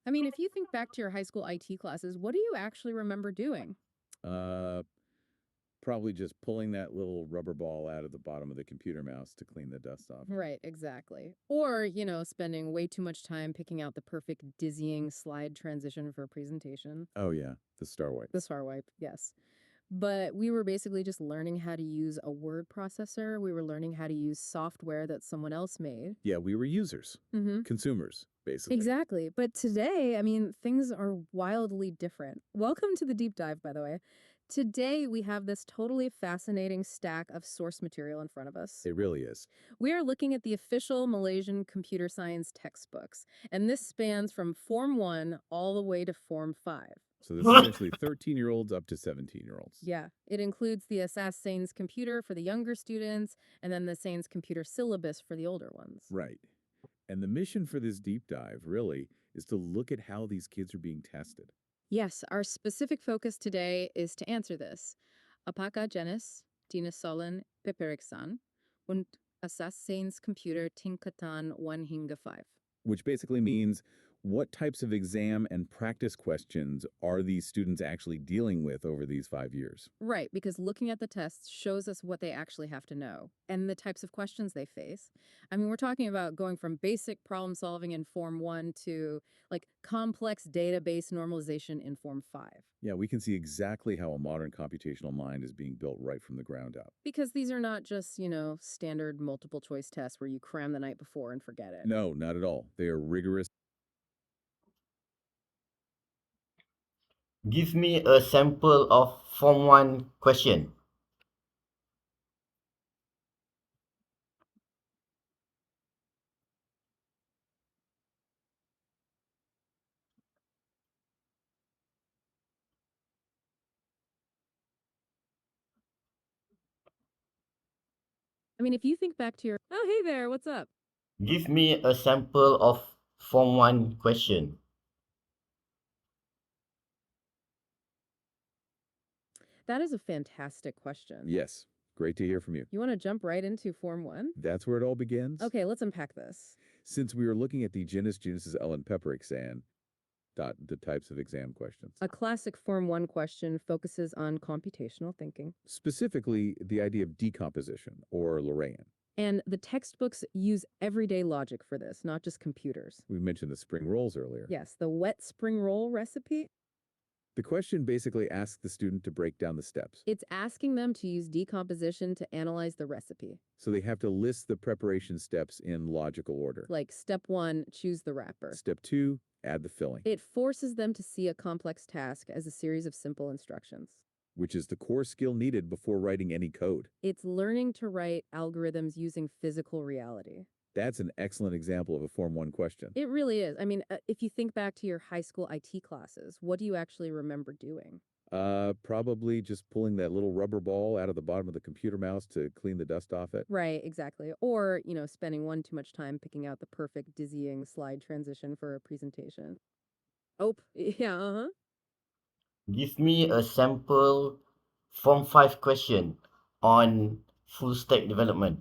I mean, if you think back to your high school IT classes, what do you actually remember doing? Uh, Probably just pulling that little rubber ball out of the bottom of the computer mouse to clean the dust off. Right, exactly. Or, spending way too much time picking out the perfect dizzying slide transition for a presentation. Oh, yeah, the star wipe. The star wipe, yes. But we were basically just learning how to use a word processor. We were learning how to use software that someone else made. Yeah, we were users, Mm-hmm. consumers, basically. Exactly. But today, I mean, things are wildly different. Welcome to the deep dive, by the way. Today, we have this totally fascinating stack of source material in front of us. It really is. We are looking at the official Malaysian computer science textbooks, and this spans from Form 1 all the way to Form 5. So this is essentially 13-year-olds up to 17-year-olds. Yeah, it includes the Asas Sains computer for the younger students, and then the Sains computer syllabus for the older ones. Right. And the mission for this deep dive, really, is to look at how these kids are being tested. Yes, our specific focus today is to answer this. Apakah jenis dinosolen peperiksan und Asas Sains computer tingkatan 1 hingga 5? Which basically means what types of exam and practice questions are these students actually dealing with over these 5 years? Right, because looking at the tests shows us what they actually have to know and the types of questions they face. I mean, we're talking about going from basic problem solving in Form 1 to like complex database normalization in Form 5. Yeah, we can see exactly how a modern computational mind is being built right from the ground up. Because these are not just, standard multiple choice tests where you cram the night before and forget it. No, not at all. They are rigorous. Give me a sample of Form 1 question. I mean, if you think back to your, oh, hey there, what's up? Give me a sample of Form 1 question. That is a fantastic question. Yes, great to hear from you. You want to jump right into Form 1? That's where it all begins. Okay, let's unpack this. Since we are looking at the Genesis Ellen Pepper exam, the types of exam questions. A classic Form 1 question focuses on computational thinking. Specifically, the idea of decomposition, or Lorraine. And the textbooks use everyday logic for this, not just computers. We mentioned the spring rolls earlier. Yes, the wet spring roll recipe. The question basically asks the student to break down the steps. It's asking them to use decomposition to analyze the recipe. So they have to list the preparation steps in logical order. Like step 1, choose the wrapper. Step 2, add the filling. It forces them to see a complex task as a series of simple instructions. Which is the core skill needed before writing any code. It's learning to write algorithms using physical reality. That's an excellent example of a Form 1 question. It really is. I mean, if you think back to your high school IT classes, what do you actually remember doing? Probably just pulling that little rubber ball out of the bottom of the computer mouse to clean the dust off it. Right, exactly. Or, spending one too much time picking out the perfect dizzying slide transition for a presentation. Oh, yeah, uh-huh. Give me a sample Form 5 question on full stack development.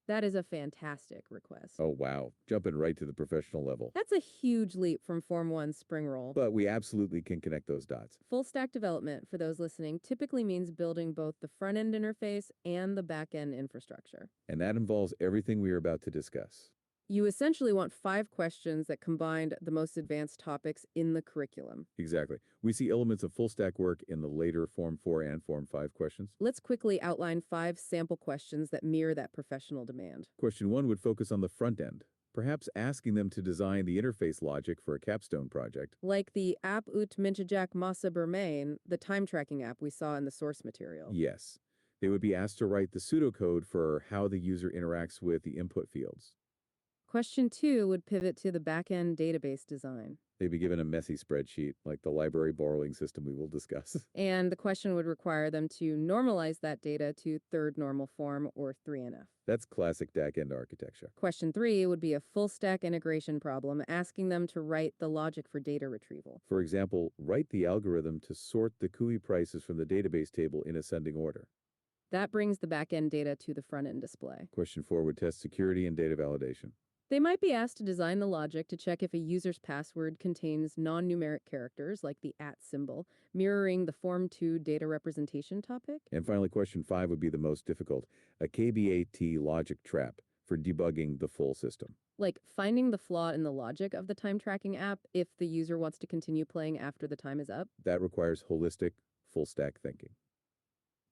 That is a fantastic request. Oh, wow. Jumping right to the professional level. That's a huge leap from Form 1 spring roll. But we absolutely can connect those dots. Full stack development, for those listening, typically means building both the front-end interface and the back-end infrastructure. And that involves everything we are about to discuss. You essentially want 5 questions that combined the most advanced topics in the curriculum. Exactly. We see elements of full stack work in the later Form 4 and Form 5 questions. Let's quickly outline 5 sample questions that mirror that professional demand. Question 1 would focus on the front end, perhaps asking them to design the interface logic for a capstone project. Like the app ut menjejak masa bermain, the time tracking app we saw in the source material. Yes. They would be asked to write the pseudocode for how the user interacts with the input fields. Question 2 would pivot to the back-end database design. They'd be given a messy spreadsheet, like the library borrowing system we will discuss. And the question would require them to normalize that data to third normal form, or 3NF. That's classic back-end architecture. Question 3 would be a full-stack integration problem, asking them to write the logic for data retrieval. For example, write the algorithm to sort the CUI prices from the database table in ascending order. That brings the back-end data to the front-end display. Question 4 would test security and data validation. They might be asked to design the logic to check if a user's password contains non-numeric characters, like the @ symbol, mirroring the Form 2 data representation topic. And finally, question 5 would be the most difficult, a KBAT logic trap for debugging the full system. Like finding the flaw in the logic of the time tracking app if the user wants to continue playing after the time is up. That requires holistic, full-stack thinking.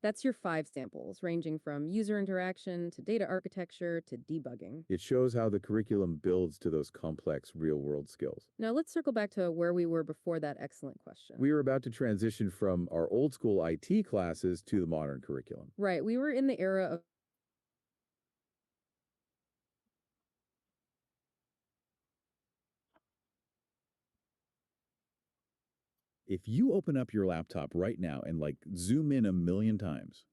That's your 5 samples, ranging from user interaction to data architecture to debugging. It shows how the curriculum builds to those complex real-world skills. Now let's circle back to where we were before that excellent question. We are about to transition from our old-school IT classes to the modern curriculum. Right, we were in the era of If you open up your laptop right now and zoom in a million times,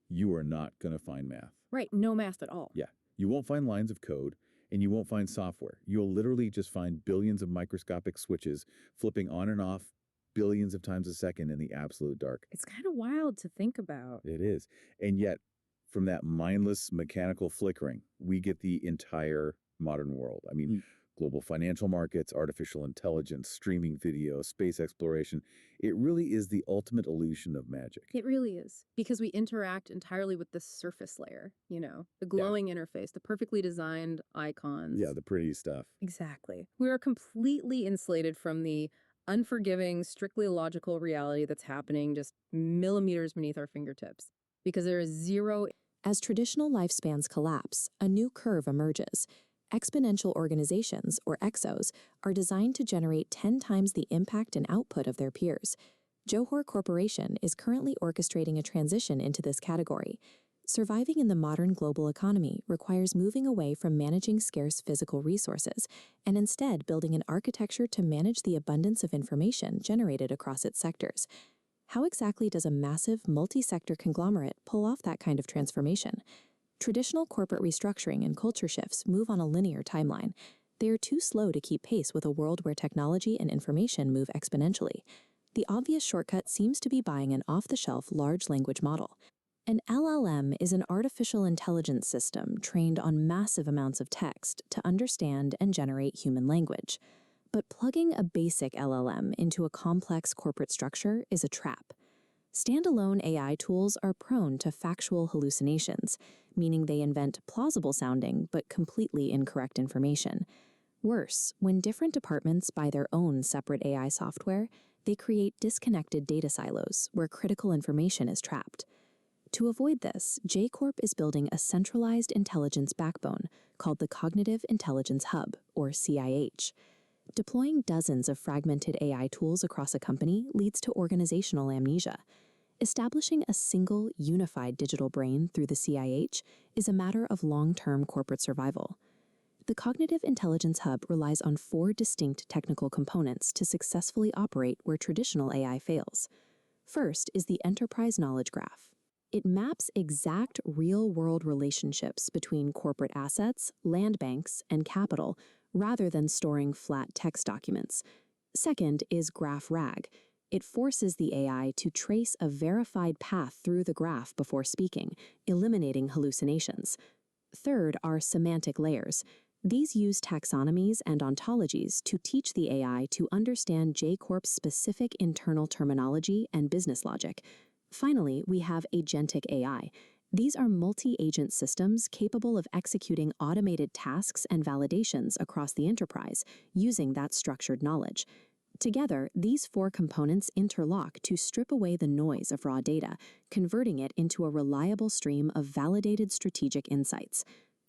you are not going to find math. Right, no math at all. Yeah, you won't find lines of code and you won't find software. You'll literally just find billions of microscopic switches flipping on and off billions of times a second in the absolute dark. It's kind of wild to think about. It is. And yet, from that mindless mechanical flickering, we get the entire modern world. I mean, global financial markets, artificial intelligence, streaming video, space exploration. It really is the ultimate illusion of magic. It really is. Because we interact entirely with the surface layer, the glowing interface, the perfectly designed icons. Yeah, the pretty stuff. Exactly. We are completely insulated from the unforgiving, strictly logical reality that's happening just millimeters beneath our fingertips. Because there is zero. As traditional lifespans collapse, a new curve emerges. Exponential organizations, or EXOs, are designed to generate 10 times the impact and output of their peers. Johor Corporation is currently orchestrating a transition into this category. Surviving in the modern global economy requires moving away from managing scarce physical resources and instead building an architecture to manage the abundance of information generated across its sectors. How exactly does a massive multi-sector conglomerate pull off that kind of transformation? Traditional corporate restructuring and culture shifts move on a linear timeline. They are too slow to keep pace with a world where technology and information move exponentially. The obvious shortcut seems to be buying an off-the-shelf large language model. An LLM is an artificial intelligence system trained on massive amounts of text to understand and generate human language. But plugging a basic LLM into a complex corporate structure is a trap. Standalone AI tools are prone to factual hallucinations, meaning they invent plausible-sounding but completely incorrect information. Worse, when different departments buy their own separate AI software, they create disconnected data silos where critical information is trapped. To avoid this, J-Corp is building a centralized intelligence backbone called the Cognitive Intelligence Hub, or CIH. Deploying dozens of fragmented AI tools across a company leads to organizational amnesia. Establishing a single, unified digital brain through the CIH is a matter of long-term corporate survival. The Cognitive Intelligence Hub relies on 4 distinct technical components to successfully operate where traditional AI fails. First is the Enterprise Knowledge Graph. It maps exact real-world relationships between corporate assets, land banks, and capital, rather than storing flat text documents. Second is Graph RAG. It forces the AI to trace a verified path through the graph before speaking, eliminating hallucinations. Third are semantic layers. These use taxonomies and ontologies to teach the AI to understand J-Corp's specific internal terminology and business logic. Finally, we have agentic AI. These are multi-agent systems capable of executing automated tasks and validations across the enterprise using that structured knowledge. Together, these 4 components interlock to strip away the noise of raw data, converting it into a reliable stream of validated strategic insights.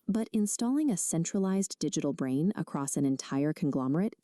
But installing a centralized digital brain across an entire conglomerate